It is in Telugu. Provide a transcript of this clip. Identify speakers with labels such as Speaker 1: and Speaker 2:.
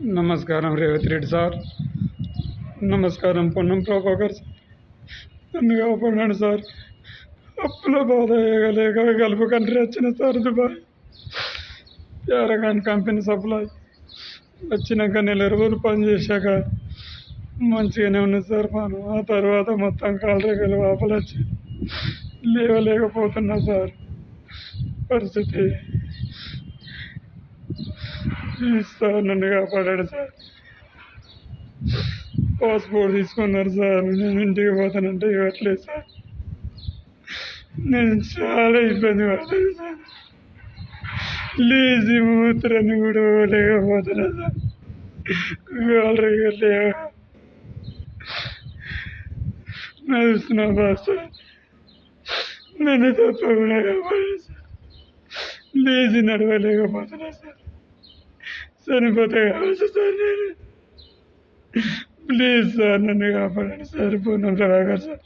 Speaker 1: నమస్కారం రేవతి రెడ్డి సార్. నమస్కారం పొన్నం ప్రభాకర్ సార్. నన్ను కాపాడండి సార్. అప్పుల బాధ వేయగలేక గల్ఫ్ కంట్రీ వచ్చిన sir Dubai. Paragon company supply వచ్చినాక నెల రోజులు పని చేశాక మంచిగానే ఉన్నది సార్ మనం. ఆ తర్వాత మొత్తం కాలరేగలు వాపలు వచ్చి లేవలేకపోతున్నా సార్. పరిస్థితి సార్ నన్ను కాపాడాడు సార్. పాస్పోర్ట్ తీసుకున్నారు సార్. నేను ఇంటికి పోతానంటే ఇవ్వట్లేదు సార్. నేను చాలా ఇబ్బంది పడుతుంది సార్. లేచి మూత్రాన్ని కూడా లేకపోతున్నా సార్. నడుస్తున్నా బాగా సార్. నన్ను తప్పకుండా కాపాడాడు సార్. లేచి నడవలేకపోతున్నా సార్. చనిపోతే కావచ్చు సార్ నేను. ప్లీజ్ సార్ నన్ను కాపాడండి సార్. పూర్ణం ప్రభాకర్ సార్.